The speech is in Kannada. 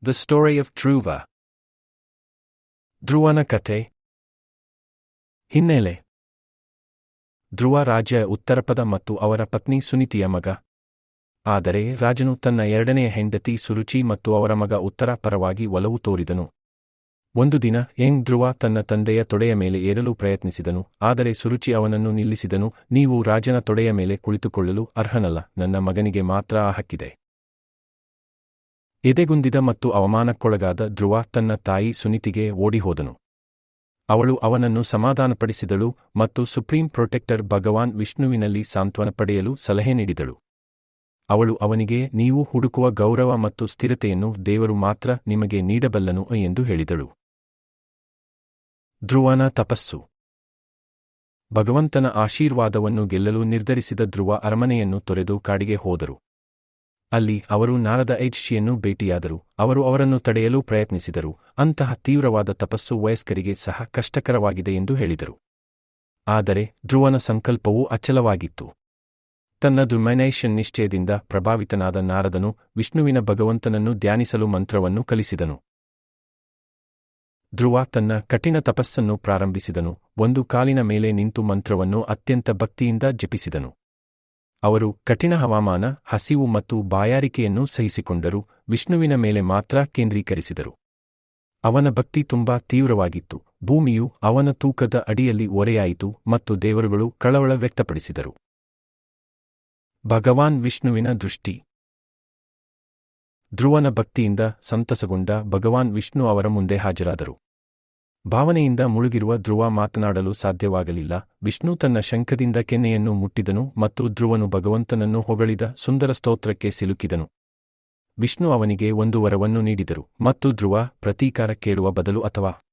The Story of Dhruva. ಧ್ರುವನ ಕಥೆ. ಹಿನ್ನೆಲೆ. ಧ್ರುವ ರಾಜ ಉತ್ತರಪದ ಮತ್ತು ಅವರ ಪತ್ನಿ ಸುನೀತಿಯ ಮಗ. ಆದರೆ ರಾಜನು ತನ್ನ ಎರಡನೆಯ ಹೆಂಡತಿ ಸುರುಚಿ ಮತ್ತು ಅವರ ಮಗ ಉತ್ತರ ಪರವಾಗಿ ಒಲವು ತೋರಿದನು. ಒಂದು ದಿನ ಧ್ರುವ ತನ್ನ ತಂದೆಯ ತೊಡೆಯ ಮೇಲೆ ಏರಲು ಪ್ರಯತ್ನಿಸಿದನು, ಆದರೆ ಸುರುಚಿ ಅವನನ್ನು ನಿಲ್ಲಿಸಿದನು. ನೀವು ರಾಜನ ತೊಡೆಯ ಮೇಲೆ ಕುಳಿತುಕೊಳ್ಳಲು ಅರ್ಹನಲ್ಲ, ನನ್ನ ಮಗನಿಗೆ ಮಾತ್ರ ಆ ಹಕ್ಕಿದೆ. ಎದೆಗುಂದಿದ ಮತ್ತು ಅವಮಾನಕ್ಕೊಳಗಾದ ಧ್ರುವ ತನ್ನ ತಾಯಿ ಸುನೀತಿಗೆ ಓಡಿಹೋದನು. ಅವಳು ಅವನನ್ನು ಸಮಾಧಾನಪಡಿಸಿದಳು ಮತ್ತು ಸುಪ್ರೀಂ ಪ್ರೊಟೆಕ್ಟರ್ ಭಗವಾನ್ ವಿಷ್ಣುವಿನಲ್ಲಿ ಸಾಂತ್ವನ ಪಡೆಯಲು ಸಲಹೆ ನೀಡಿದಳು. ಅವಳು ಅವನಿಗೆ, ನೀವು ಹುಡುಕುವ ಗೌರವ ಮತ್ತು ಸ್ಥಿರತೆಯನ್ನು ದೇವರು ಮಾತ್ರ ನಿಮಗೆ ನೀಡಬಲ್ಲನು ಎಂದು ಹೇಳಿದಳು. ಧ್ರುವನ ತಪಸ್ಸು. ಭಗವಂತನ ಆಶೀರ್ವಾದವನ್ನು ಗೆಲ್ಲಲು ನಿರ್ಧರಿಸಿದ ಧ್ರುವ ಅರಮನೆಯನ್ನು ತೊರೆದು ಕಾಡಿಗೆ ಹೋದರು. ಅಲ್ಲಿ ಅವರು ನಾರದ ಋಷಿಯನ್ನು ಭೇಟಿಯಾದರು. ಅವರು ಅವರನ್ನು ತಡೆಯಲು ಪ್ರಯತ್ನಿಸಿದರು. ಅಂತಹ ತೀವ್ರವಾದ ತಪಸ್ಸು ವಯಸ್ಕರಿಗೆ ಸಹ ಕಷ್ಟಕರವಾಗಿದೆ ಎಂದು ಹೇಳಿದರು. ಆದರೆ ಧ್ರುವನ ಸಂಕಲ್ಪವೂ ಅಚಲವಾಗಿತ್ತು. ತನ್ನ ಡಿಟರ್ಮಿನೇಷನ್ ನಿಶ್ಚಯದಿಂದ ಪ್ರಭಾವಿತನಾದ ನಾರದನು ವಿಷ್ಣುವಿನ ಭಗವಂತನನ್ನು ಧ್ಯಾನಿಸಲು ಮಂತ್ರವನ್ನು ಕಲಿಸಿದನು. ಧ್ರುವ ತನ್ನ ಕಠಿಣ ತಪಸ್ಸನ್ನು ಪ್ರಾರಂಭಿಸಿದನು. ಒಂದು ಕಾಲಿನ ಮೇಲೆ ನಿಂತು ಮಂತ್ರವನ್ನು ಅತ್ಯಂತ ಭಕ್ತಿಯಿಂದ ಜಪಿಸಿದನು. ಅವರು ಕಠಿಣ ಹವಾಮಾನ, ಹಸಿವು ಮತ್ತು ಬಾಯಾರಿಕೆಯನ್ನು ಸಹಿಸಿಕೊಂಡರು, ವಿಷ್ಣುವಿನ ಮೇಲೆ ಮಾತ್ರ ಕೇಂದ್ರೀಕರಿಸಿದರು. ಅವನ ಭಕ್ತಿ ತುಂಬಾ ತೀವ್ರವಾಗಿತ್ತು. ಭೂಮಿಯು ಅವನ ತೂಕದ ಅಡಿಯಲ್ಲಿ ಒರೆಯಾಯಿತು ಮತ್ತು ದೇವರುಗಳು ಕಳವಳ ವ್ಯಕ್ತಪಡಿಸಿದರು. ಭಗವಾನ್ ವಿಷ್ಣುವಿನ ದೃಷ್ಟಿ. ಧ್ರುವನ ಭಕ್ತಿಯಿಂದ ಸಂತಸಗೊಂಡ ಭಗವಾನ್ ವಿಷ್ಣು ಅವರ ಮುಂದೆ ಹಾಜರಾದರು. ಭಾವನೆಯಿಂದ ಮುಳುಗಿರುವ ಧ್ರುವ ಮಾತನಾಡಲು ಸಾಧ್ಯವಾಗಲಿಲ್ಲ. ವಿಷ್ಣು ತನ್ನ ಶಂಖದಿಂದ ಕೆನ್ನೆಯನ್ನು ಮುಟ್ಟಿದನು ಮತ್ತು ಧ್ರುವನು ಭಗವಂತನನ್ನು ಹೊಗಳಿದ ಸುಂದರ ಸ್ತೋತ್ರಕ್ಕೆ ಸಿಲುಕಿದನು. ವಿಷ್ಣು ಅವನಿಗೆ ಒಂದು ವರವನ್ನು ನೀಡಿದರು ಮತ್ತು ಧ್ರುವ ಪ್ರತೀಕಾರ ಕೇಳುವ ಬದಲು ಅಥವಾ